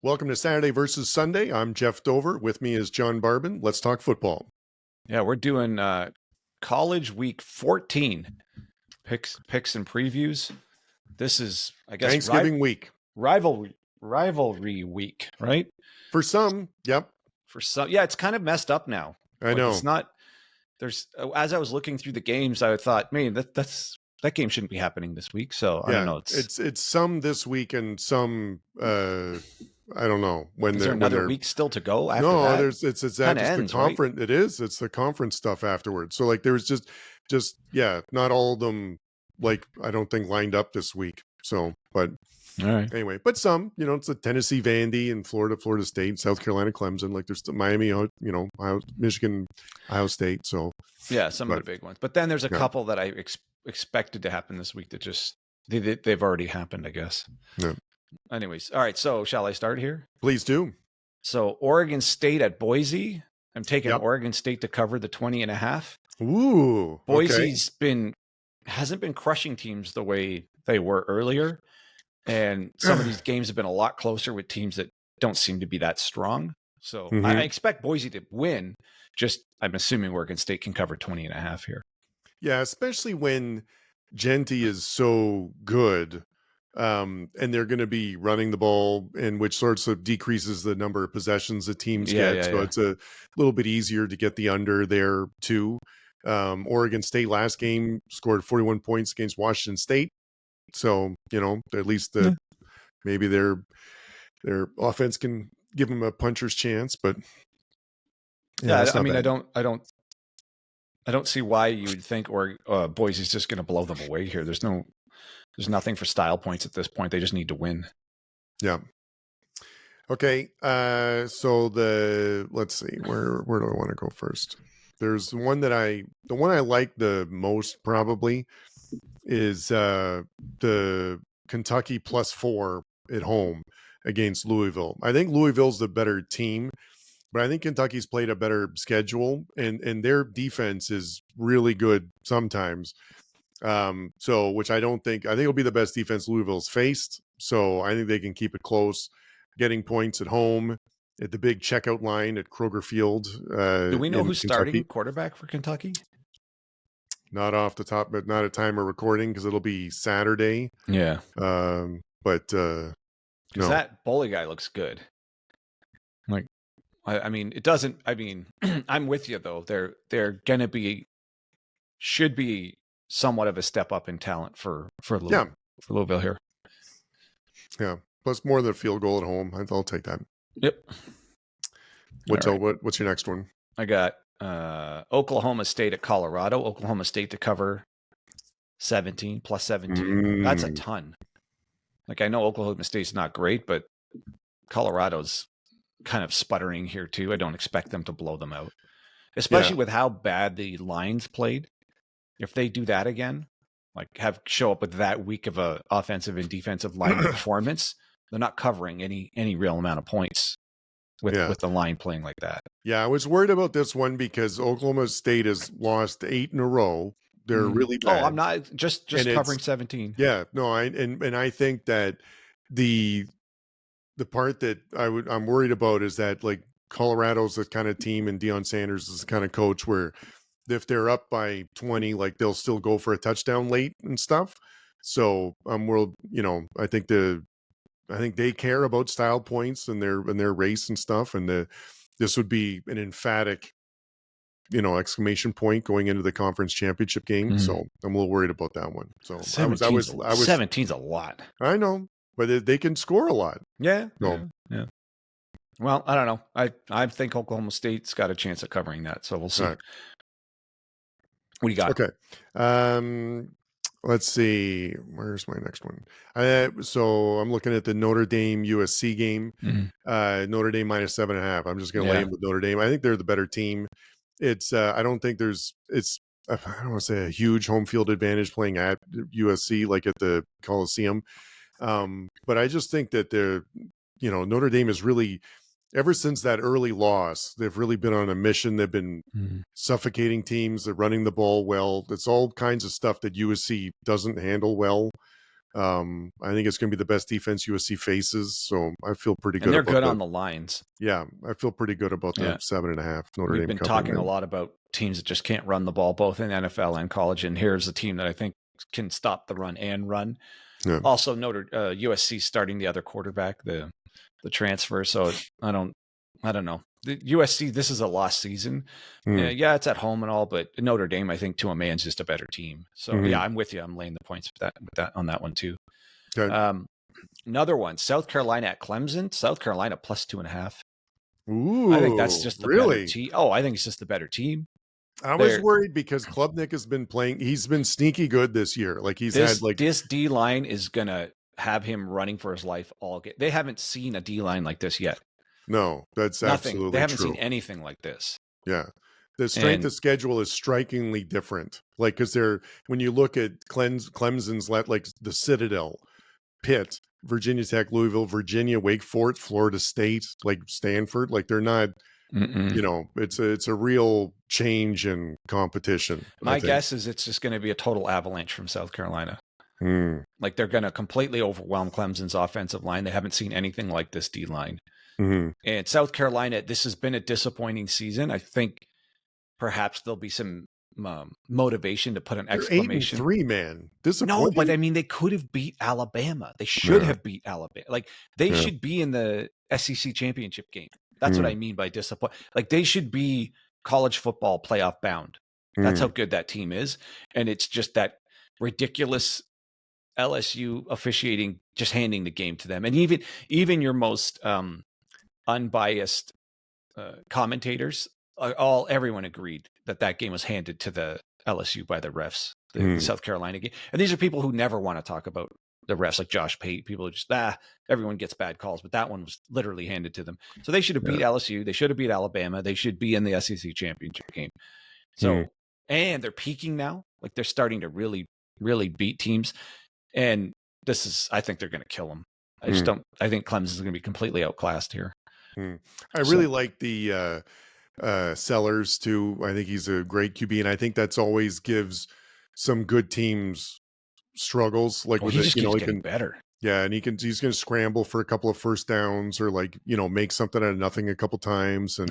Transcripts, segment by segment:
Welcome to Saturday versus Sunday. I'm Jeff Dover. With me is John Barbin. Let's talk football. Yeah, we're doing college week 14 picks and previews. This is, I guess, Thanksgiving week. rivalry week, right? For some, yep. For some, yeah, it's kind of messed up now. I know. It's not. There's as I was looking through the games, I thought, man, that game shouldn't be happening this week. So I don't know. It's some this week and some. I don't know when. Is there another week still to go? After no, that? it's that just ends, the conference. Right? It is. It's the conference stuff afterwards. So like there was just not all of them. Like I don't think lined up this week. So, but. All right. Anyway, but some, it's the Tennessee, Vandy, and Florida State, South Carolina, Clemson. Like there's Miami, Ohio, Michigan, Ohio State. So yeah, some of the big ones. But then there's a couple that I expected to happen this week that just they've already happened, I guess. Yeah. Anyways, all right. So shall I start here? Please do. So Oregon State at Boise. I'm taking Oregon State to cover the 20.5. Ooh, Boise's hasn't been crushing teams the way they were earlier. And some of these games have been a lot closer with teams that don't seem to be that strong. So I expect Boise to win. Just I'm assuming Oregon State can cover 20.5 here. Yeah, especially when Genty is so good. And they're going to be running the ball, and which sorts of decreases the number of possessions that teams get. So it's a little bit easier to get the under there too. Oregon State last game scored 41 points against Washington State. So, at least maybe their offense can give them a puncher's chance, but I mean, bad. I don't see why you would think Boise's just going to blow them away here. There's nothing for style points at this point. They just need to win. Yeah. Okay. So let's see, where do I want to go first? There's one the one I like the most probably is the Kentucky +4 at home against Louisville. I think Louisville's the better team, but I think Kentucky's played a better schedule, and their defense is really good sometimes. So which I think it'll be the best defense Louisville's faced. So I think they can keep it close, getting points at home at the big checkout line at Kroger Field. Do we know who's starting quarterback for Kentucky? Not off the top, but not at time of recording because it'll be Saturday. Yeah. But because that Bully guy looks good. Like, I mean, it doesn't. I mean, I'm with you though. They're gonna should be somewhat of a step up in talent for Louisville here. Yeah. Plus more than a field goal at home. I'll take that. Yep. What's your next one? I got Oklahoma State at Colorado. Oklahoma State to cover 17 plus 17. That's a ton. Like I know Oklahoma State's not great, but Colorado's kind of sputtering here too. I don't expect them to blow them out, especially with how bad the Lions played. If they do that again, like show up with that weak of a offensive and defensive line performance, they're not covering any real amount of points with the line playing like that. Yeah, I was worried about this one because Oklahoma State has lost 8 in a row. They're really bad. Oh, I'm not just covering 17. Yeah, no, I think that the part that I'm worried about is that like Colorado's the kind of team and Deion Sanders is the kind of coach where if they're up by 20, like they'll still go for a touchdown late and stuff. So I think they care about style points and their race and stuff, and this would be an emphatic, exclamation point going into the conference championship game. So I'm a little worried about that one. So 17's a lot. I know, but they can score a lot. Yeah. No. Yeah. Well, I don't know. I think Oklahoma State's got a chance of covering that. So we'll see. Right. What do you got? Okay. Let's see. Where's my next one? So I'm looking at the Notre Dame USC game. Notre Dame -7.5. I'm just going to lay in with Notre Dame. I think they're the better team. It's I don't think I don't want to say a huge home field advantage playing at USC like at the Coliseum. But I just think that Notre Dame is really, ever since that early loss, they've really been on a mission. They've been suffocating teams. They're running the ball well. It's all kinds of stuff that USC doesn't handle well. I think it's going to be the best defense USC faces, so I feel pretty good. And they're about good on the lines. Yeah, I feel pretty good about the 7.5. Notre We've Dame been covering talking a lot about teams that just can't run the ball, both in NFL and college. And here's a team that I think can stop the run and run. Yeah. Also, USC starting the other quarterback, the transfer. So I don't know. The USC, this is a lost season. Yeah, it's at home and all, but Notre Dame, I think, to a man, is just a better team. So yeah, I'm with you. I'm laying the points with that on that one too. Okay. Another one, South Carolina at Clemson. South Carolina plus 2.5. Ooh, I think that's just the better team. Oh, I think it's just the better team. I was worried because Klubnik has been playing. He's been sneaky good this year. Like this D line is gonna have him running for his life all game. They haven't seen a D line like this yet. No, that's nothing. Absolutely They haven't true. seen anything like this. Yeah. The strength of schedule is strikingly different. Like, because when you look at Clemson's, like the Citadel, Pitt, Virginia Tech, Louisville, Virginia, Wake Forest, Florida State, like Stanford, like they're not, it's a real change in competition. My guess is it's just going to be a total avalanche from South Carolina. Like they're going to completely overwhelm Clemson's offensive line. They haven't seen anything like this D line. And South Carolina, this has been a disappointing season. I think perhaps there'll be some motivation to put an exclamation. 8-3, man. Disappointing. No, but I mean, they could have beat Alabama. They should have beat Alabama. Like they should be in the SEC championship game. That's what I mean by disappoint. Like they should be college football playoff bound. That's how good that team is. And it's just that ridiculous LSU officiating, just handing the game to them. And even your most unbiased commentators, everyone agreed that game was handed to the LSU by the refs, the South Carolina game. And these are people who never want to talk about the refs, like Josh Pate. People are just, everyone gets bad calls, but that one was literally handed to them. So they should have beat LSU. They should have beat Alabama. They should be in the SEC championship game. So, and they're peaking now. Like they're starting to really, really beat teams. And I think they're going to kill them. I just don't. I think Clemson is going to be completely outclassed here. I really like the Sellers too. I think he's a great QB, and I think that's always gives some good teams struggles. Like he just keeps getting better. Yeah, and he's going to scramble for a couple of first downs or make something out of nothing a couple times, and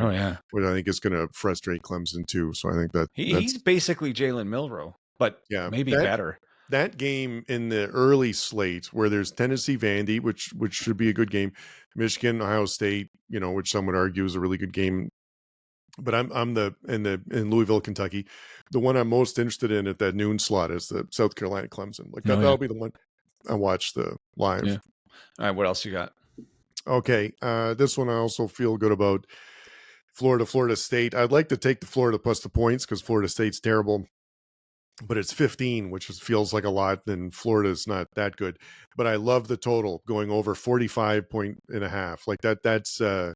which I think is going to frustrate Clemson too. So I think that he's basically Jalen Milroe, but maybe better. That game in the early slate where there's Tennessee Vandy, which should be a good game, Michigan, Ohio State, which some would argue is a really good game. But I'm in Louisville, Kentucky. The one I'm most interested in at that noon slot is the South Carolina Clemson. Like that'll be the one I watch the live. Yeah. All right, what else you got? Okay, this one I also feel good about. Florida State. I'd like to take the Florida plus the points because Florida State's terrible. But it's 15, which feels like a lot, and Florida's not that good. But I love the total going over 45.5. Like that's I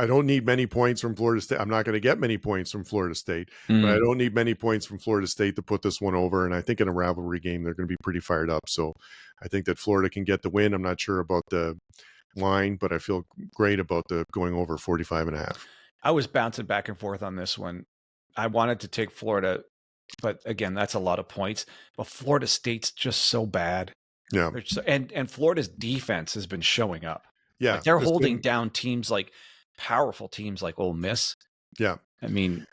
don't need many points from Florida State. I'm not going to get many points from Florida State, but I don't need many points from Florida State to put this one over. And I think in a rivalry game, they're going to be pretty fired up. So I think that Florida can get the win. I'm not sure about the line, but I feel great about the going over 45.5. I was bouncing back and forth on this one. I wanted to take Florida, but again, that's a lot of points. But Florida State's just so bad. Yeah. And Florida's defense has been showing up. Yeah. Like they're holding down teams like powerful teams like Ole Miss. Yeah. I mean,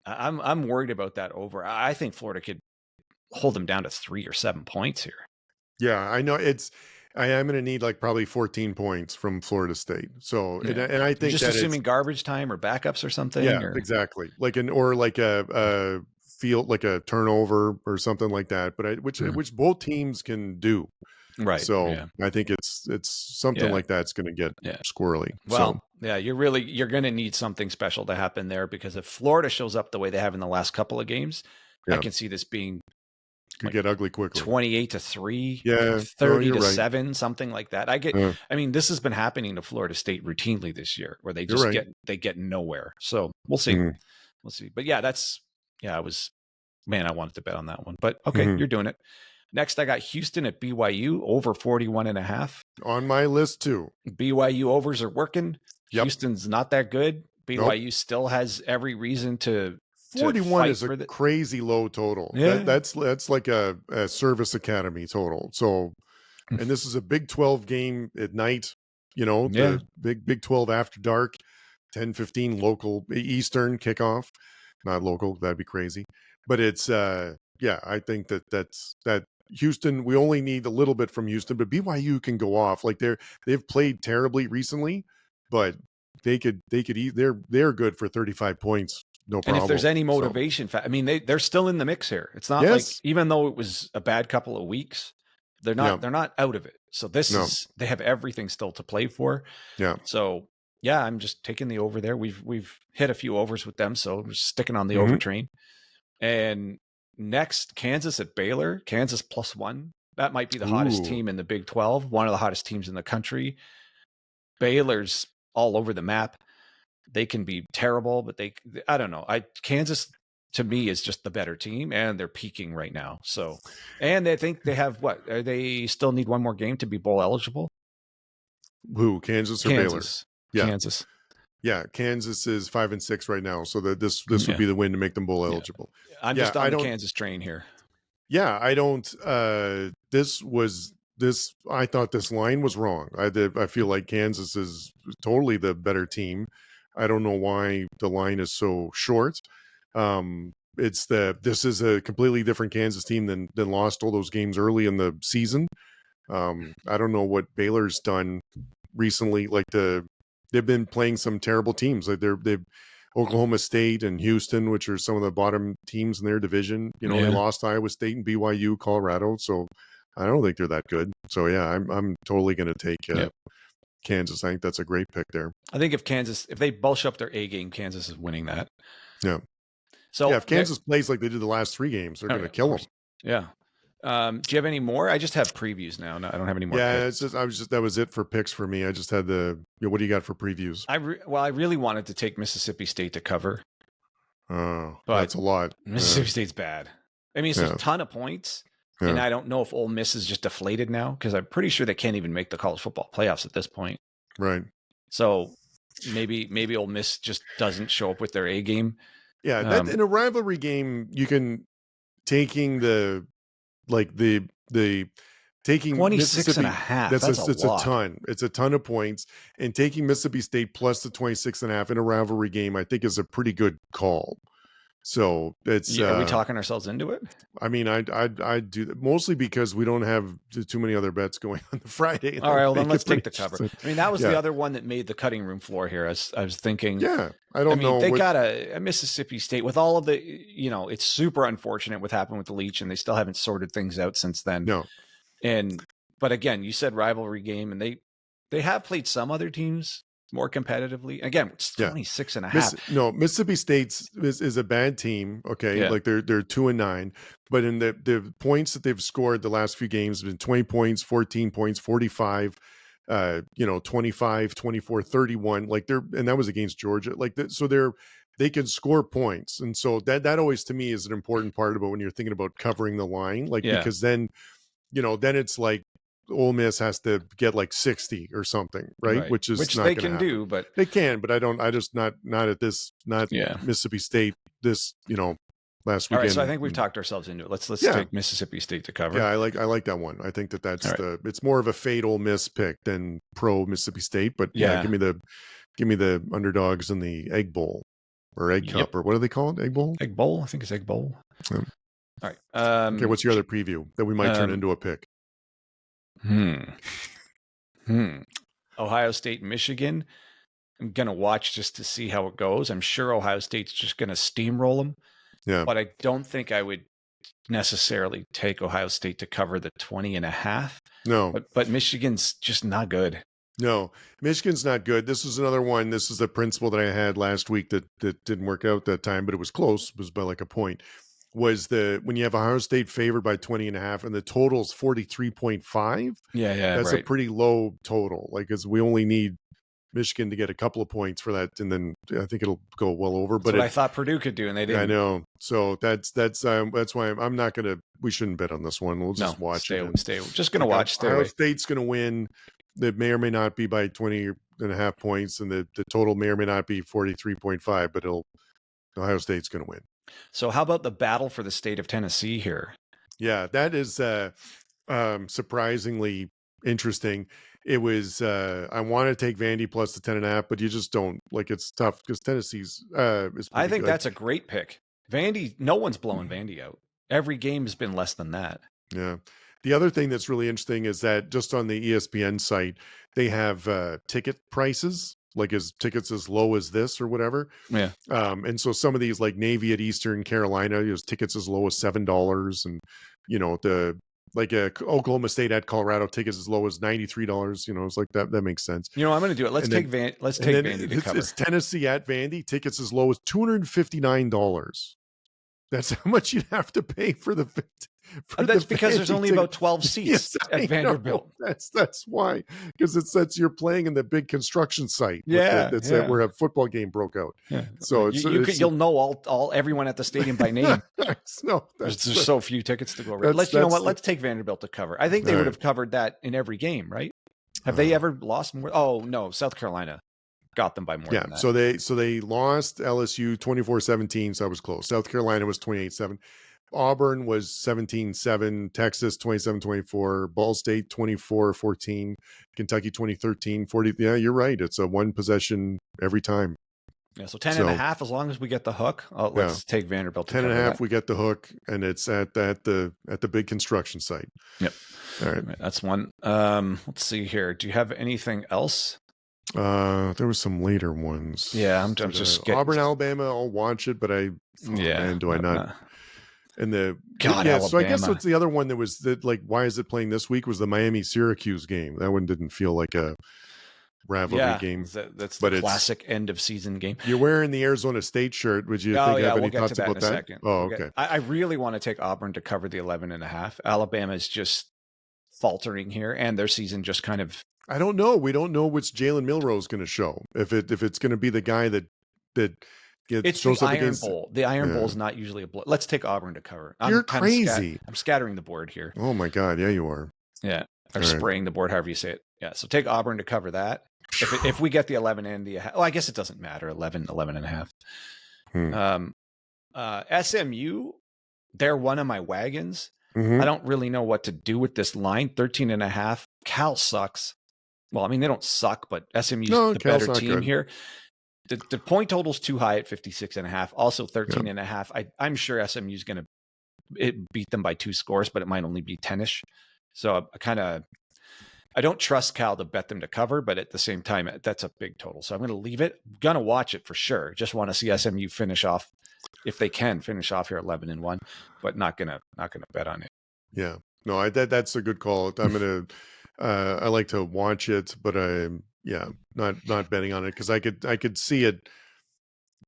I'm worried about that over. I think Florida could hold them down to 3 or 7 points here. Yeah, I know I am going to need like probably 14 points from Florida State. So, and I think just assuming garbage time or backups or something. Yeah, exactly. Like a field, like a turnover or something like that. But which both teams can do. Right. So I think it's something like that's going to get squirrely. Well, you're going to need something special to happen there, because if Florida shows up the way they have in the last couple of games, I can see this being could get ugly quickly. 28-3, 30-7, something like that. I mean, this has been happening to Florida State routinely this year, where they just get nowhere. So we'll see. We'll see. But I wanted to bet on that one. But okay, you're doing it. Next, I got Houston at BYU over 41.5. On my list too. BYU overs are working. Yep. Houston's not that good. BYU still has every reason to 41 fight is a for the. crazy low total. Yeah. That's like a service academy total. So, and this is a Big 12 game at night, Yeah. the Big 12 after dark, 10:15 local Eastern kickoff. Not local, that'd be crazy. But it's yeah, I think that Houston, we only need a little bit from Houston, but BYU can go off. Like they've played terribly recently, but they're good for 35 points. No And problem. if there's any So, motivation, I mean, they're still in the mix here. It's not like, yes. even though it was a bad couple of weeks, they're Yeah. not out of it. So No. they have everything still to play for. Yeah. So yeah, I'm just taking the over there. We've hit a few overs with them, so we're sticking on the Mhm. over train. And next, Kansas at Baylor. Kansas +1. That might be the hottest Ooh. team in the Big 12, one of the hottest teams in the country. Baylor's all over the map. They can be terrible, but I don't know. Kansas to me is just the better team, and they're peaking right now. So, and I think they have what? They still need one more game to be bowl eligible. Who, Kansas or Baylor? Yeah. Kansas. Yeah, Kansas is 5-6 right now, so that this would be the win to make them bowl eligible. I'm just on the Kansas train here. Yeah, I don't. I thought this line was wrong. I feel like Kansas is totally the better team. I don't know why the line is so short. This is a completely different Kansas team than lost all those games early in the season. I don't know what Baylor's done recently. Like they've been playing some terrible teams. Like they've Oklahoma State and Houston, which are some of the bottom teams in their division. They lost to Iowa State and BYU, Colorado. So I don't think they're that good. So yeah, I'm totally going to take Kansas. I think that's a great pick there. I think if they bulk up their A game, Kansas is winning that. Yeah. So yeah, if Kansas plays like they did the last 3 games, they're going to kill them. Yeah. Do you have any more? I just have previews now. No, I don't have any more. Yeah, picks. That was it for picks for me. I just had what do you got for previews? I really wanted to take Mississippi State to cover. Oh, that's a lot. Mississippi State's bad. I mean, it's a ton of points. Yeah. And I don't know if Ole Miss is just deflated now, because I'm pretty sure they can't even make the college football playoffs at this point. Right. So maybe Ole Miss just doesn't show up with their A game. Yeah, in a rivalry game, you can taking 26 and a half. That's a ton. It's a ton of points. And taking Mississippi State plus the 26 and a half in a rivalry game, I think, is a pretty good call. So it's are we talking ourselves into it? I mean, I do that mostly because we don't have too many other bets going on the Friday. All right, well then let's take the cover. I mean, that was the other one that made the cutting room floor here. I was thinking. Yeah, I mean, they got a Mississippi State with all of the. It's super unfortunate what happened with the Leach, and they still haven't sorted things out since then. No. But again, you said rivalry game, and they have played some other teams more competitively. Again, it's 26 and a half. Mississippi State is a bad team. Okay. Like they're 2-9, but in the points that they've scored the last few games have been 20 points, 14 points, 45, 25, 24, 31. Like and that was against Georgia. Like so they can score points. And so that always to me is an important part about when you're thinking about covering the line, because then, then it's like Ole Miss has to get like 60 or something, right? Which not they can do, but they can, but I just not at this, Mississippi State this, last weekend. All right, so I think we've talked ourselves into it. Let's take Mississippi State to cover. Yeah, I like that one. I think that's it's more of a fade Ole Miss pick than pro Mississippi State, but give me the underdogs in the Egg Bowl or Egg Cup or what do they call it? Egg Bowl? Egg Bowl, I think it's Egg Bowl. Yeah. All right. Okay, what's your other preview that we might turn into a pick? Ohio State, Michigan. I'm going to watch just to see how it goes. I'm sure Ohio State's just going to steamroll them. Yeah. But I don't think I would necessarily take Ohio State to cover the 20 and a half. No. But Michigan's just not good. No, Michigan's not good. This is another one. This is the principle that I had last week that didn't work out that time, but it was close. It was by like a point. Was when you have Ohio State favored by 20 and a half and the total's 43.5. Yeah. That's a pretty low total. Like, as we only need Michigan to get a couple of points for that. And then I think it'll go well over, but I thought Purdue could do, and they didn't. I know. So that's why I'm not going to, we shouldn't bet on this one. We'll just watch it. Just going to watch. Ohio State's going to win. It may or may not be by 20 and a half points. And the total may or may not be 43.5, but Ohio State's going to win. So how about the battle for the state of Tennessee here? Yeah, that is surprisingly interesting. It was I want to take Vandy plus the 10.5, but you just don't. Like, it's tough because Tennessee's is I pretty think good. that's a great pick. Vandy, no one's blowing Vandy out. Every game has been less than that. Yeah. The other thing that's really interesting is that just on the ESPN site, they have ticket prices, like as tickets as low as this or whatever. Yeah. And so some of these, like Navy at Eastern Carolina, there's tickets as low as $7, and the Oklahoma State at Colorado tickets as low as $93. It's like that. That makes sense. I'm going to do it. Let's take Vandy to cover. It's Tennessee at Vandy, tickets as low as $259. That's how much you'd have to pay for the. That's because there's only about 12 seats at Vanderbilt. That's why, because you're playing in the big construction site. Where a football game broke out. Yeah. So you'll know everyone at the stadium by name. There's so few tickets to go around. Let's take Vanderbilt to cover. I think they would have covered that in every game, right? Have they ever lost more? Oh no, South Carolina got them by more than that. So they lost LSU 24-17, so that was close. South Carolina was 28-7. Auburn was 17-7, Texas 27-24, Ball State 24-14, Kentucky 20-13, 40. Yeah, you're right. It's a one possession every time. Yeah, so 10.5 as long as we get the hook. Let's take Vanderbilt to 10.5, we get the hook, and it's at the big construction site. Yep. All right. That's one. Let's see here. Do you have anything else? There was some later ones. Yeah, I'm just getting Auburn, Alabama. I'll watch it, but I not? And Alabama. So I guess what's the other one that was why is it playing this week was the Miami Syracuse game. That one didn't feel like a rivalry game. That's the classic end of season game. You're wearing the Arizona State shirt. Would you have any thoughts about that? Second. Oh, okay. I really want to take Auburn to cover the 11.5. Alabama is just faltering here, and their season just kind of. I don't know. We don't know which Jalen Milroe is going to show. If it's going to be the guy that. It's the Iron Bowl. The Iron Bowl is not usually a blow. Let's take Auburn to cover. You're crazy. I'm scattering the board here. Oh my God. Yeah, you are. Yeah. Or spraying the board, however you say it. Yeah. So take Auburn to cover that. If we get the 11 and the, I guess it doesn't matter. 11.5. SMU, they're one of my wagons. Mm-hmm. I don't really know what to do with this line. 13.5. Cal sucks. Well, I mean, they don't suck, but SMU's the better team here. The point total's too high at 56.5. Also 13.5. I'm sure SMU's going to beat them by 2 scores, but it might only be 10ish. So I don't trust Cal to bet them to cover, but at the same time, that's a big total. So I'm going to leave it. I'm going to watch it for sure. Just want to see SMU finish off, if they can finish off here 11-1, but not gonna bet on it. Yeah, no, that's a good call. I'm gonna. I like to watch it, but not betting on it because I could see it.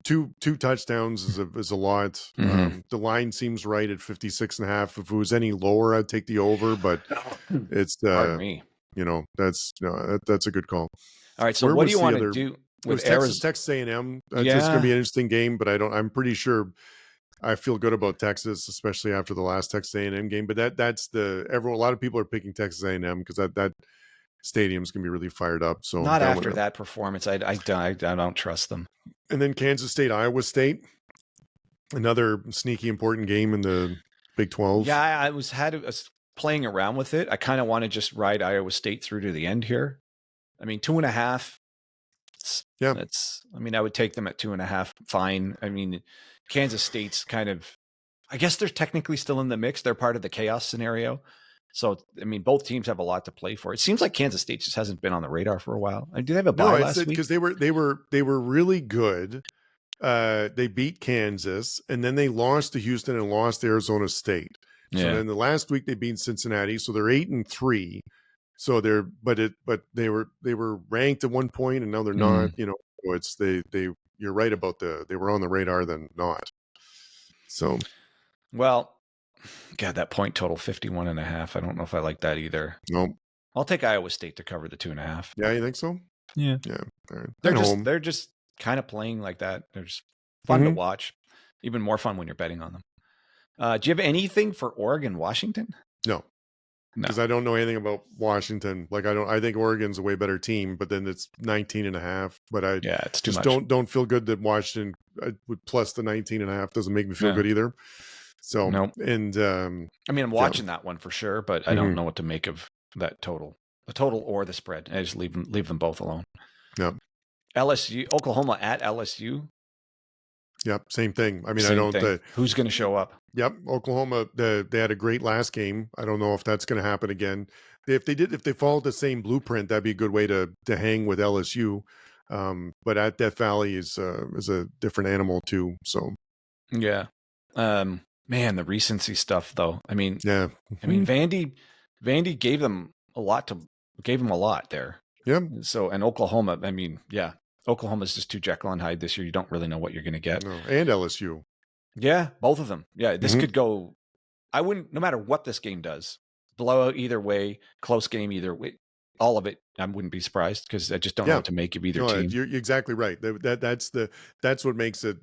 Two touchdowns is a lot. Mm-hmm. The line seems right at 56.5. If it was any lower, I'd take the over, but it's Pardon me. That's a good call. All right, so what do you want to do with Texas A&M? That's just going to be an interesting game, but I'm pretty sure I feel good about Texas, especially after the last Texas A&M game. But that's a lot of people are picking Texas A&M because that stadium's gonna be really fired up. So not after that performance, I don't trust them. And then Kansas State, Iowa State, another sneaky important game in the Big 12. Yeah, I was playing around with it. I kind of want to just ride Iowa State through to the end here. I mean, 2.5. Yeah, I would take them at 2.5. Fine. I mean, Kansas State's kind of, I guess they're technically still in the mix. They're part of the chaos scenario. So, I mean, both teams have a lot to play for. It seems like Kansas State just hasn't been on the radar for a while. Do they have a bye last week? Because they were really good. They beat Kansas, and then they lost to Houston and lost to Arizona State. So then the last week they beat Cincinnati, so they're 8-3. So they were ranked at one point, and now they're not. You're right about they were on the radar, then not. So, well. God, that point total 51.5. I don't know if I like that either. Nope. I'll take Iowa State to cover the 2.5. Yeah, you think so? Yeah. Yeah. All right. They're just kind of playing like that. They're just fun to watch. Even more fun when you're betting on them. Do you have anything for Oregon, Washington? No. No. because I don't know anything about Washington. Like I think Oregon's a way better team, but then it's 19.5. But I Yeah, it's too just much. don't feel good that Washington would plus the 19.5 doesn't make me feel No. good either. So Nope. and I mean, I'm watching that one for sure, but I don't know what to make of that total, the total or the spread. I just leave them both alone. Yep. LSU, Oklahoma at LSU. Yep, same thing. I mean, Same thing. Who's going to show up? Yep, Oklahoma. They had a great last game. I don't know if that's going to happen again. If they followed the same blueprint, that'd be a good way to hang with LSU. But at Death Valley is a different animal too. So yeah, man, the recency stuff though. I mean, yeah, Vandy gave them a lot there. Yeah. So and Oklahoma, I mean, yeah, Oklahoma's just too Jekyll and Hyde this year. You don't really know what you're going to get. No. And LSU. Yeah, both of them. Yeah, this could go. I wouldn't, no matter what this game does, blowout either way, close game either way, all of it. I wouldn't be surprised because I just don't know what to make of either team. You're exactly right. That's what makes it.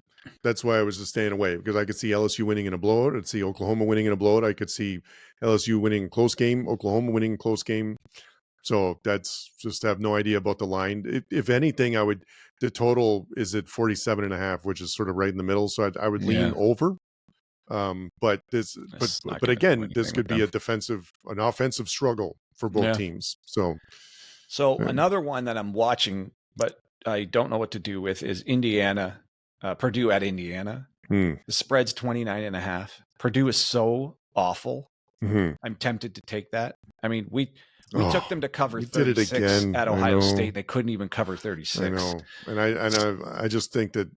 That's why I was just staying away, because I could see LSU winning in a blowout. I'd see Oklahoma winning in a blowout. I could see LSU winning a close game, Oklahoma winning a close game. So that's just have no idea about the line. If anything, the total is at 47.5, which is sort of right in the middle. So I would lean over. But again, this could be an offensive struggle for both teams. So another one that I'm watching, but I don't know what to do with is Indiana, Purdue at Indiana. The spread's 29.5. Purdue is so awful. I'm tempted to take that. I mean, we took them to cover 36 at Ohio State. They couldn't even cover 36. I know. And I just think that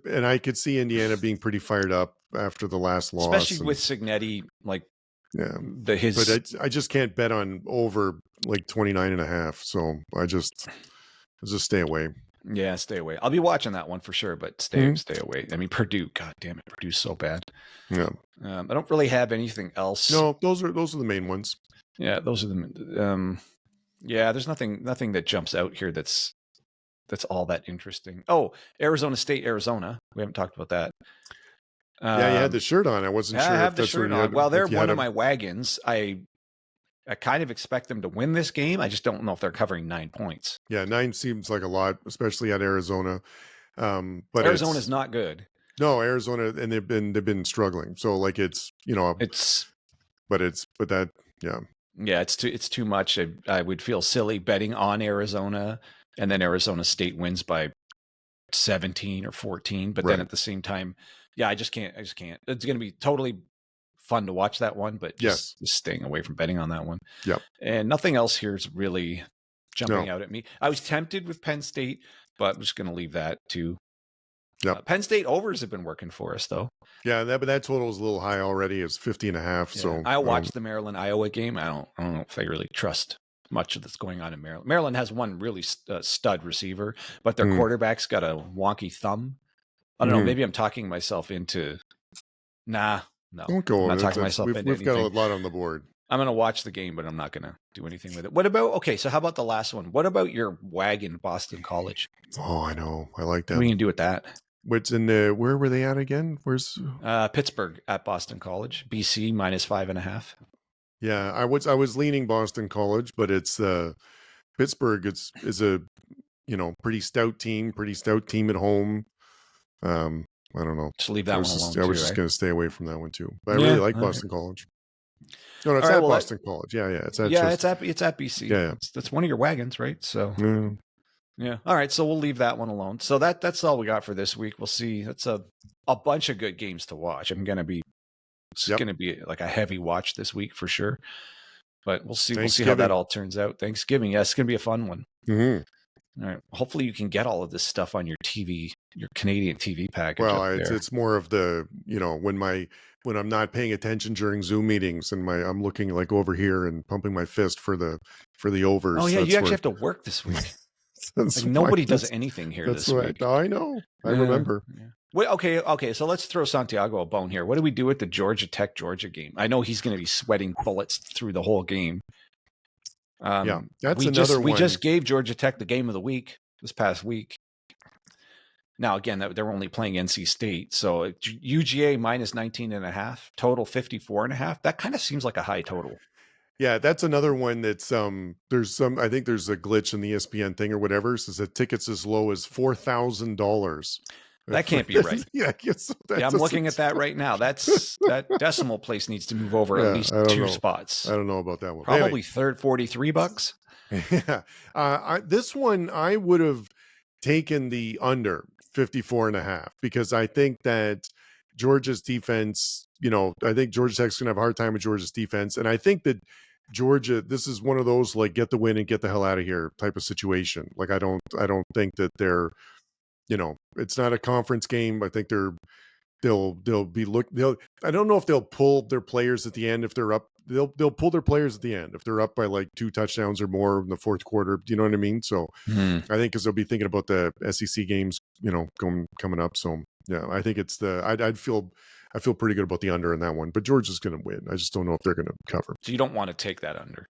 and I could see Indiana being pretty fired up after the last loss. Especially with Cignetti, like, but I just can't bet on over like 29.5. So I just stay away. Yeah, stay away. I'll be watching that one for sure, but stay away. I mean, Purdue, God damn it, Purdue's so bad. Yeah. I don't really have anything else. No, those are the main ones. Yeah, those are the. Yeah, there's nothing that jumps out here that's all that interesting. Oh, Arizona State, Arizona. We haven't talked about that. Yeah, you had the shirt on. I wasn't sure. I have the shirt on. Well, they're one of my wagons. I kind of expect them to win this game. I just don't know if they're covering 9 points. Yeah, 9 seems like a lot, especially at Arizona. But Arizona's not good. No, Arizona, and they've been struggling. So like it's too much. I would feel silly betting on Arizona, and then Arizona State wins by 17 or 14. But then at the same time, I just can't. It's going to be totally fun to watch that one, but just staying away from betting on that one. Yep. And nothing else here is really jumping out at me. I was tempted with Penn State, but I'm just going to leave that too. Yep. Penn State overs have been working for us though. Yeah, but that total is a little high already. It's 50.5. Yeah. So I watched the Maryland Iowa game. I don't know if I really trust much of that's going on in Maryland. Maryland has one really stud receiver, but their quarterback's got a wonky thumb. I don't know. Maybe I'm talking myself into. Nah, no. Don't go. I'm not talking myself into We've got a lot on the board. I'm going to watch the game, but I'm not going to do anything with it. What about? Okay, so how about the last one? What about your wagon, Boston College? Oh, I know. I like that. What are you going to do with that? What's in where were they at again? Where's Pittsburgh at Boston College, BC -5.5. Yeah, I was leaning Boston College, but it's Pittsburgh. Is a pretty stout team at home. I don't know. Just leave that one alone. I was just going to stay away from that one too. But I really like Boston College. No, it's at Boston College. Yeah, it's at BC. Yeah, that's one of your wagons, right? So yeah. All right, so we'll leave that one alone. So that's all we got for this week. We'll see. That's a bunch of good games to watch. It's going to be like a heavy watch this week for sure. But we'll see. We'll see how that all turns out. Thanksgiving, it's going to be a fun one. All right. Hopefully, you can get all of this stuff on your TV, your Canadian TV package. Well, it's more of the when I'm not paying attention during Zoom meetings and I'm looking like over here and pumping my fist for the overs. Oh yeah, you actually have to work this week. Like nobody does anything here this week. I know. I remember. Yeah. Wait, okay. So let's throw Santiago a bone here. What do we do with the Georgia game? I know he's going to be sweating bullets through the whole game. That's another one. We just gave Georgia Tech the game of the week this past week. Now, again, they're only playing NC State. So UGA -19.5, total 54.5. That kind of seems like a high total. Yeah, that's another one that's I think there's a glitch in the ESPN thing or whatever. It says that tickets as low as $4,000. That can't be right. Yeah, I guess that Yeah, I'm looking doesn't. at that right now. That decimal place needs to move over at Yeah, least I don't 2 know. spots. I don't know about that one. But Probably third $43. yeah, this one I would have taken the under 54.5 because I think that Georgia's defense, I think Georgia Tech's gonna have a hard time with Georgia's defense, and I think that Georgia, this is one of those like get the win and get the hell out of here type of situation. Like I don't think that they're, it's not a conference game. I think they'll be I don't know if they'll pull their players at the end if they're up. They'll pull their players at the end if they're up by like 2 touchdowns or more in the fourth quarter. Do you know what I mean? So I think because they'll be thinking about the SEC games, coming up. So yeah, I think it's I feel pretty good about the under in that one. But Georgia's going to win. I just don't know if they're going to cover. So you don't want to take that under?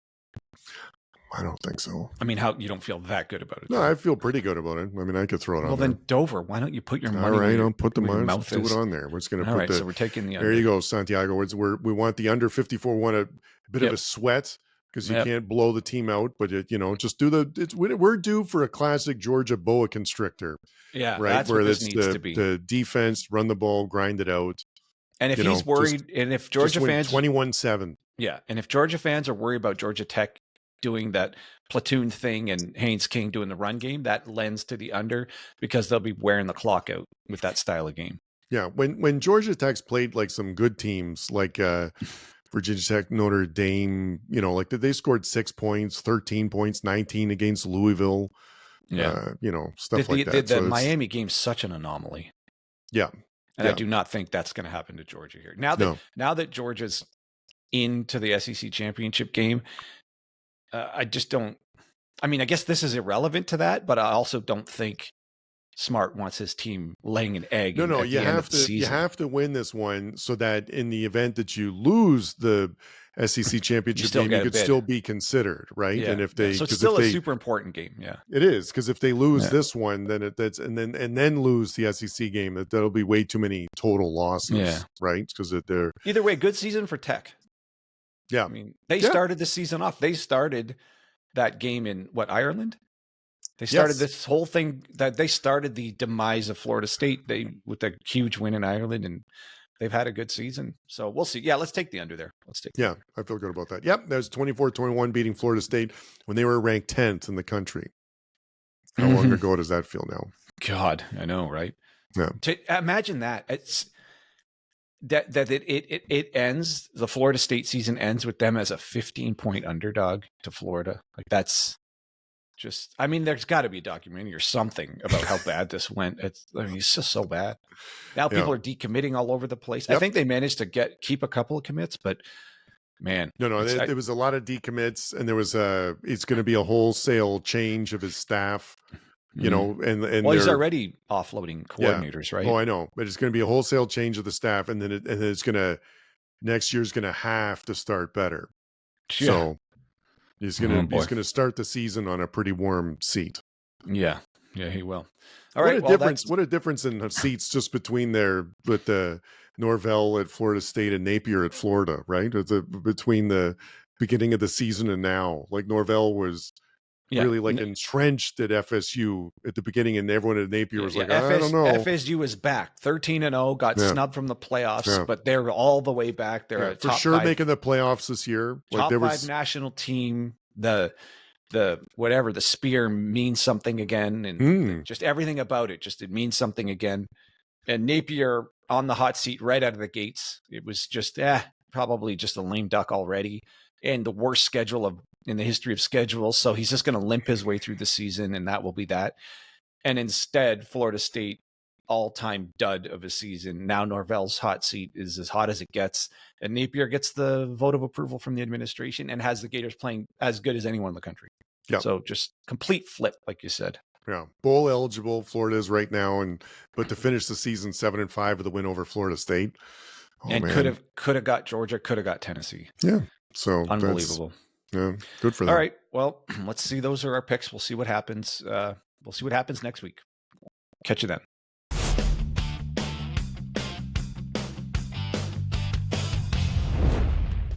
I don't think so. I mean, how you don't feel that good about it? No, I feel pretty good about it. I mean, I could throw it on. Well, then Dover, why don't you put your money? All right, I'll put the money. Mouth do it on there. We're just going to put so we're taking the under. There you go, Santiago. We want the under 54. Want a bit of a sweat because you can't blow the team out, but just do we're due for a classic Georgia boa constrictor. Yeah, right. That's where what this needs to be. The defense, run the ball, grind it out. And if he's worried, and if Georgia fans 21-7, yeah, and if Georgia fans are worried about Georgia Tech doing that platoon thing and Haynes King doing the run game, that lends to the under because they'll be wearing the clock out with that style of game. Yeah, when Georgia Tech's played like some good teams like Virginia Tech, Notre Dame, like they scored 6 points, 13 points, 19 against Louisville. Yeah, stuff like that. The Miami game's such an anomaly. Yeah, and I do not think that's going to happen to Georgia here. Now that Georgia's into the SEC championship game, I just don't. I mean, I guess this is irrelevant to that, but I also don't think Smart wants his team laying an egg. No, you have to win this one so that in the event that you lose the SEC championship game, you could still be considered, right? Yeah. And so it's still a super important game. Yeah, it is, because if they lose this one, then and then lose the SEC game, that'll be way too many total losses. Yeah, right? Because they're either way, good season for Tech. Yeah, I mean, they started the season off. They started that game in Ireland. They started this whole thing that they started the demise of Florida State with a huge win in Ireland, and they've had a good season. So we'll see. Yeah, let's take the under there. Let's take. Yeah, I feel good about that. Yep, that was 24-21 beating Florida State when they were ranked 10th in the country. How long ago does that feel now? God, I know, right? Yeah. Imagine that. It's it ends. The Florida State season ends with them as a 15-point underdog to Florida. Like that's. Just, I mean, there's got to be a documentary or something about how bad this went. It's just so bad. Now people are decommitting all over the place. Yep. I think they managed to keep a couple of commits, but man, there was a lot of decommits, and there was it's going to be a wholesale change of his staff. And he's already offloading coordinators, right? Oh, I know, but it's going to be a wholesale change of the staff, and then it's going to next year's going to have to start better. Yeah. So. He's gonna start the season on a pretty warm seat. Yeah, he will. All right. What a difference in seats just between the Norvell at Florida State and Napier at Florida, right? Between the beginning of the season and now, like Norvell was really like entrenched at FSU at the beginning, and everyone at Napier was like, I don't know. FSU is back 13-0, got snubbed from the playoffs, but they're all the way back. They're for sure making the playoffs this year. Top five national team. The whatever, the spear means something again, and just everything about it, it means something again. And Napier on the hot seat right out of the gates. It was just probably just a lame duck already, and the worst schedule in the history of schedules. So he's just going to limp his way through the season, and that will be that. And instead, Florida State, all-time dud of a season. Now Norvell's hot seat is as hot as it gets, and Napier gets the vote of approval from the administration and has the Gators playing as good as anyone in the country. Yeah. So just complete flip, like you said. Yeah, bowl eligible Florida is right now, but to finish the season 7-5 with a win over Florida State, could have got Georgia, could have got Tennessee. Yeah, so unbelievable. Yeah, good for them. All right, well, let's see. Those are our picks. We'll see what happens. We'll see what happens next week. Catch you then.